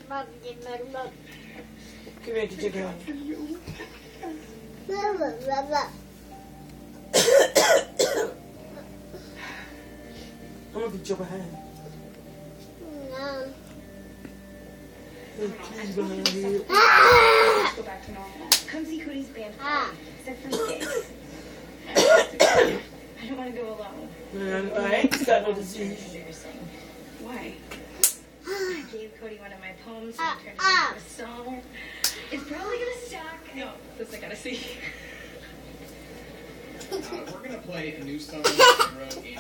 Come here, did you go? I'm gonna beat your behind. Let's go back to normal. Come see Cody's band party. Except for me. I don't want to go alone. I ain't got no disease. Embarrassing. Why? I gave Cody one of my poems and he turned it into a song. It's probably gonna suck. No, this I gotta see. We're gonna play a new song we wrote in